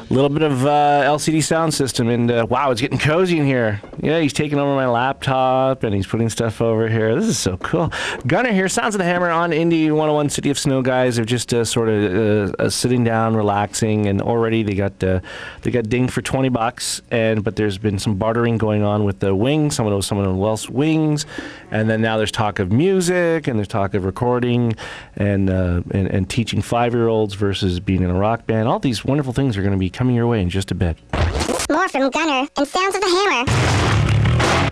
A little bit of LCD sound system, and wow, it's getting cozy in here. Yeah, he's taking over my laptop, and he's putting stuff over here. This is so cool. Gunner here, Sounds of the Hammer on Indie 101 City of Snow guys. They're just sort of sitting down, relaxing, and already they got dinged for $20. But there's been some bartering going on with the wings. Someone else wings, and then now there's talk of music, and there's talk of recording, and teaching 5-year-olds versus being in a rock band. All these wonderful things are going to be coming your way in just a bit. More from Gunner and Sounds of the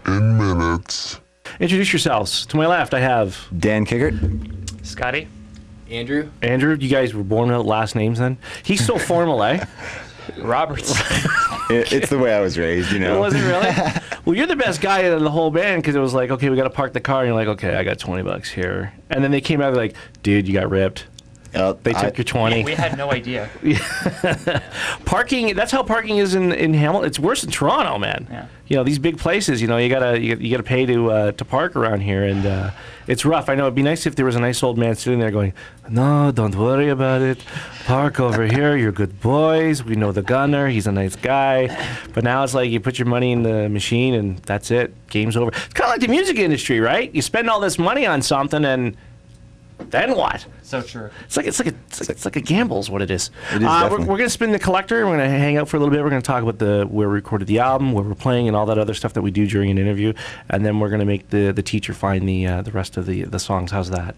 Hammer. In minutes. Introduce yourselves. To my left, I have Dan Kickert. Scotty. Andrew. Andrew. You guys were born without last names then? He's so formal, eh? Roberts. It's the way I was raised, you know. Was it really? Well, you're the best guy in the whole band because it was like, okay, we got to park the car. And you're like, okay, I got $20 here. And then they came out like, dude, you got ripped. They took your 20. We had no idea. Parking, that's how parking is in Hamilton. It's worse in Toronto, man. Yeah. You know, these big places, you know, you gotta pay to park around here, and it's rough. I know it'd be nice if there was a nice old man sitting there going, no, don't worry about it. Park over here. You're good boys. We know the Gunner. He's a nice guy. But now it's like you put your money in the machine, and that's it. Game's over. It's kind of like the music industry, right? You spend all this money on something, and then what? So true. It's like a gamble is what it is. It is we're going to spin the collector. We're going to hang out for a little bit. We're going to talk about where we recorded the album, where we're playing, and all that other stuff that we do during an interview. And then we're going to make the teacher find the rest of the songs. How's that?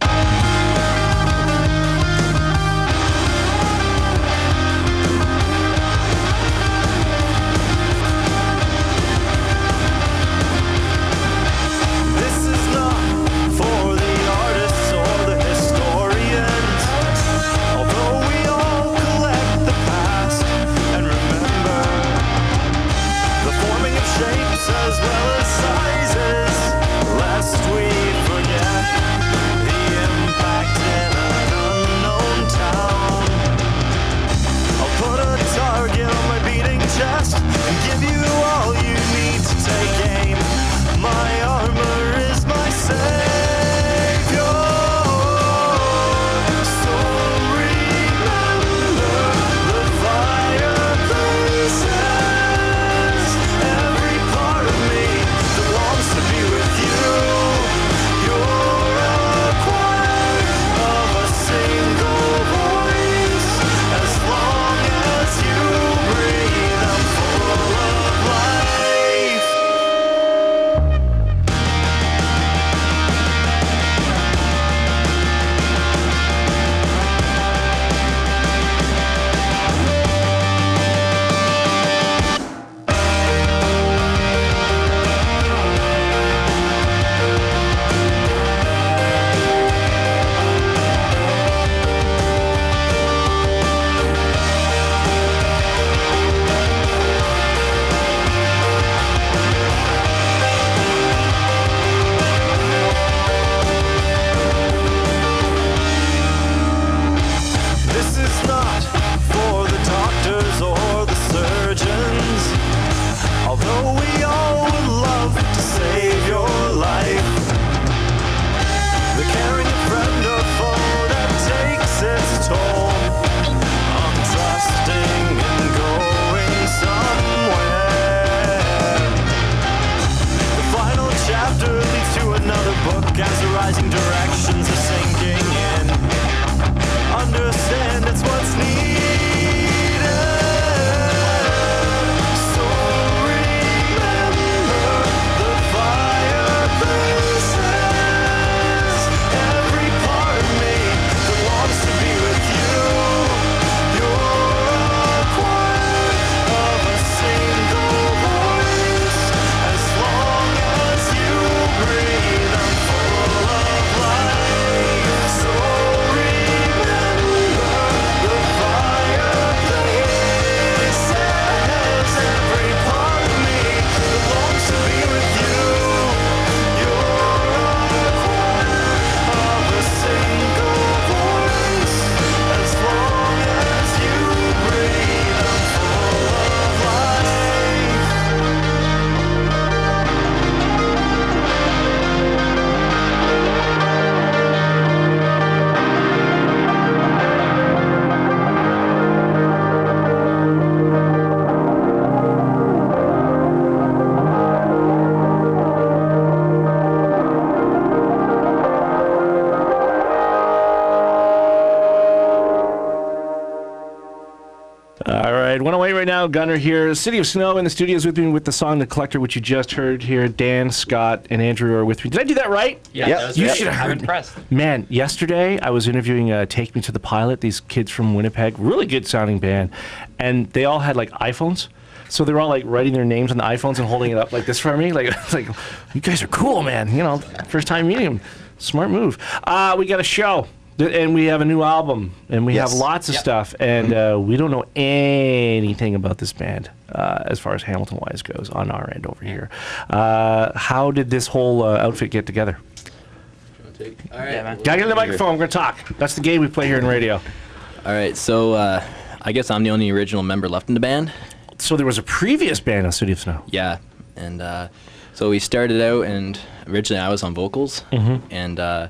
All right, 108 right now. Gunner here. City of Snow in the studios with me with the song The Collector, which you just heard here. Dan, Scott, and Andrew are with me. Did I do that right? Yeah, Yep. that was You great. should have I'm heard. impressed. Man, yesterday I was interviewing Take Me to the Pilot, these kids from Winnipeg, really good sounding band, and they all had like iPhones. So they were all like writing their names on the iPhones and holding it up like this for me. Like, it's like, you guys are cool, man. You know, first time meeting them. Smart move. We got a show. And we have a new album, and we Yes. have lots of stuff, and we don't know anything about this band as far as Hamilton-wise goes on our end over here. How did this whole outfit get together? All right. Yeah, man. Gotta get in the microphone. We're gonna talk. That's the game we play here in radio. All right. So I guess I'm the only original member left in the band. So there was a previous band on City of Snow. Yeah. And so we started out, and originally I was on vocals, and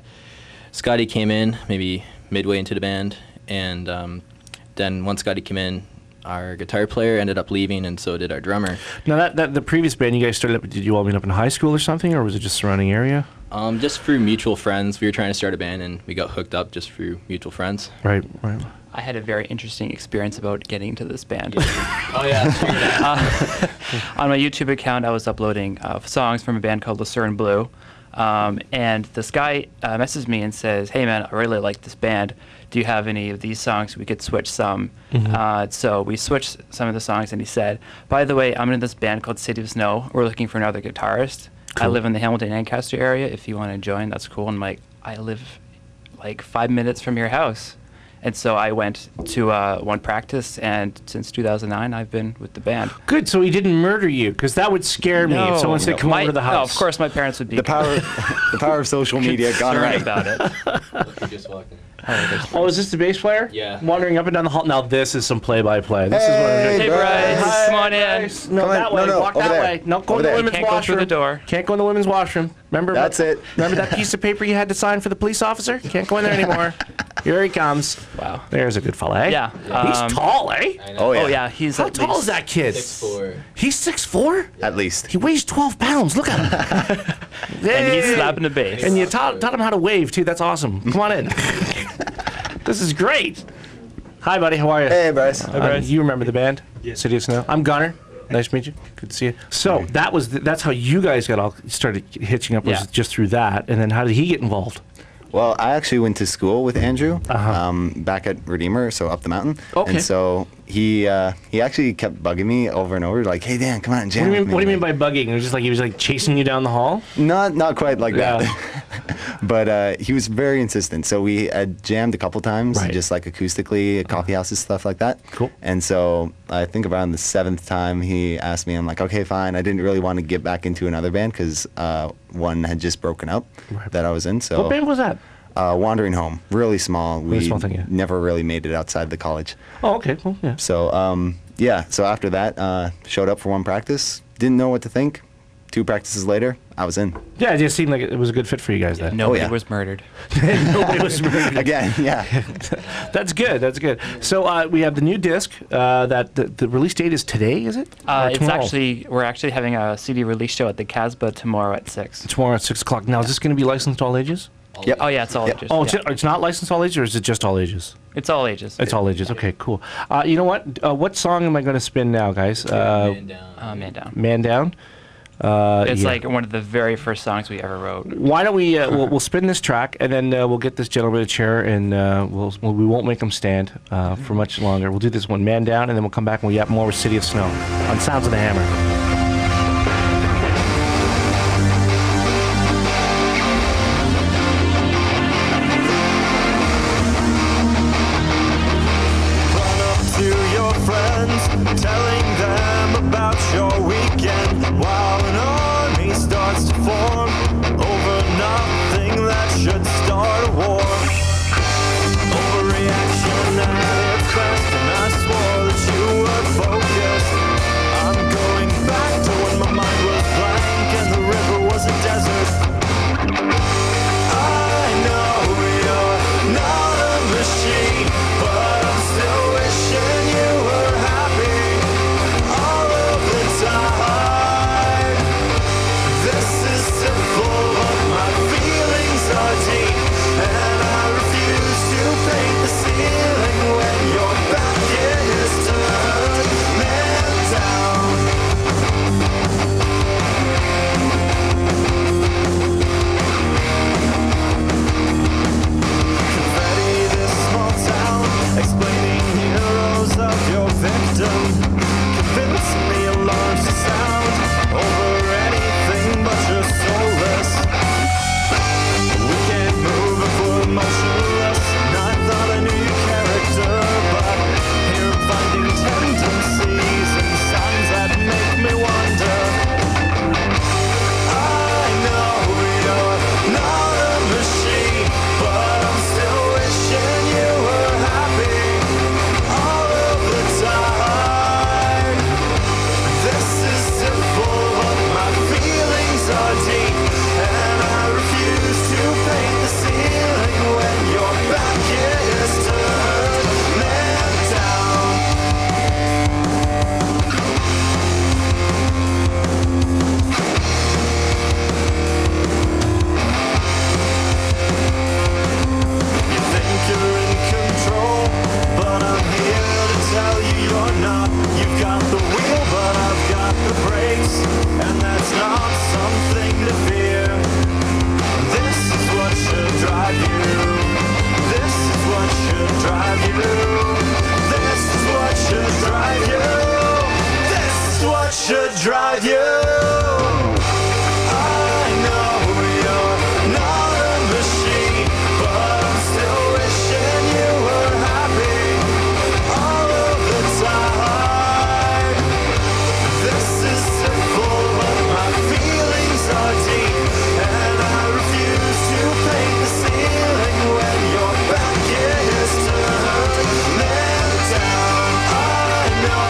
Scotty came in maybe midway into the band, and then once Scotty came in, our guitar player ended up leaving, and so did our drummer. Now that the previous band you guys started up, did you all meet up in high school or something, or was it just surrounding area? Just through mutual friends. We were trying to start a band, and we got hooked up just through mutual friends. Right. I had a very interesting experience about getting into this band. Oh yeah. On my YouTube account, I was uploading songs from a band called Lucerne Blue. And this guy messaged me and says, "Hey man, I really like this band. Do you have any of these songs? We could switch some." So we switched some of the songs, and he said, "By the way, I'm in this band called City of Snow. We're looking for another guitarist. I live in the Hamilton-Ancaster area. If you want to join, that's cool." And I'm like, "I live like 5 minutes from your house." And so I went to one practice, and since 2009, I've been with the band. Good. So he didn't murder you, because that would scare me if someone said, "Come over to the house." No, of course, my parents would be The power of social media gone concerned right. about it. Look, we just walked in. Oh, is this the bass player? Yeah. Wandering up and down the hall. Now this is some play-by-play. This is what I'm doing. Hey, Bryce, come on in. Bryce. No, Come on. that way. No, Walk over that there. way. No, go Over in the there. women's Can't go washroom. through the door. Can't go in the women's washroom. Remember? That's it. Remember that piece of paper you had to sign for the police officer? Can't go in there anymore. Here he comes. Wow. There's a good fella, eh? Yeah. He's tall, eh? I know. Oh yeah. Oh yeah, he's How at tall least is that kid? 6'4". He's 6'4"? At least. He weighs 12 pounds. Look at him. And he's Hey. slapping the bass. And you taught him how to wave, too. That's awesome. Come on in. This is great. Hi, buddy. How are you? Hey, Bryce. You remember the band? City of Snow. I'm Gunner. Nice to meet you. Good to see you. So that's how you guys got all started hitching up, was Yeah. just through that. And then how did he get involved? Well, I actually went to school with Andrew back at Redeemer, so up the mountain. Okay. And so he actually kept bugging me over and over, like, "Hey Dan, come on, and jam What do you with mean? me." What do you mean by bugging? It was just like he was like chasing you down the hall. Not quite like Yeah. that. But he was very insistent. So we had jammed a couple times, Right. just like acoustically, at coffee houses, stuff like that. Cool. And so I think around the 7th time he asked me, I'm like, okay, fine. I didn't really want to get back into another band because one had just broken up that I was in. So What band was that? Wandering Home, really small. Really small thing, yeah. never really made it outside the college. Oh, okay. Cool. Yeah. So so after that, showed up for one practice, didn't know what to think. 2 practices later, I was in. Yeah, it just seemed like it was a good fit for you guys then. Nobody yeah. was murdered. Nobody was murdered. Again, yeah. That's good. That's good. So we have the new disc. That the release date is today, is it? Or It's tomorrow? we're actually having a CD release show at the Casbah tomorrow at 6. Tomorrow at 6 o'clock. Now, is this going to be licensed to all ages? Yep. Oh yeah, it's all Yep. ages. Oh, yeah. it's not licensed to all ages, or is it just all ages? It's all ages. It's all ages. Okay, cool. You know what? What song am I going to spin now, guys? Man down. Man Down. Man Down. It's yeah. like one of the very first songs we ever wrote. Why don't we? We'll spin this track, and then we'll get this gentleman a chair, and we won't make him stand for much longer. We'll do this one, Man Down, and then we'll come back and we'll yap more with City of Snow on Sounds of the Hammer. Telling them about your weekend while an army starts to form over nothing that should start a war. Overreaction at its best, and I swore that you were focused. I'm going back to when my mind was blank and the river was a desert. I know you're not a machine, but I'm still wishing you were happy. wisdom, convince me alarms to sound over anything but you're soulless. We can't move if we're motionless. And I thought I knew your character, but here I'm finding tendencies and signs that make me wonder. I know you're not a machine, but I'm still wishing you were happy all of the time. This is simple, but my feelings are deep, and I refuse to paint the ceiling when your back is turned down. You think you're in control, but I'm here to tell you you're not. You've got the wheel, but I've got the brakes, and that's not something to fear. This is what should drive you. This is what should drive you. This is what should drive you. This is what should drive you. I know you're not a machine, but I'm still wishing you were happy all of the time. This is simple, but my feelings are deep, and I refuse to paint the ceiling when your back is turned down. I know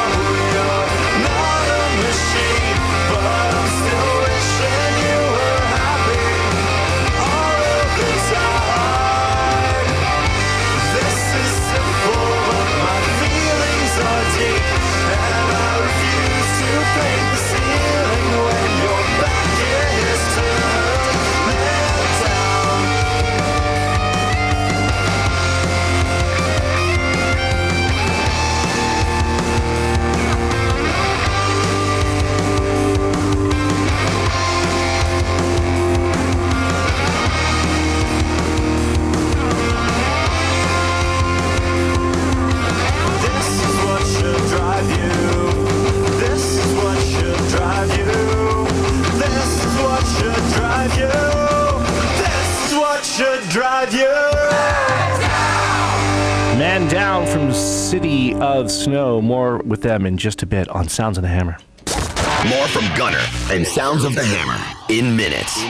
you're not a machine, but I'm still wishing you were happy all of the time. This is simple, but my feelings are deep, and I refuse to paint the ceiling when your back is turned down. This is what should drive you. This is what should drive you. This is what should drive you. This is what should drive you. Man Down from City of Snow. More with them in just a bit on Sounds of the Hammer. More from Gunner and Sounds of the Hammer in minutes.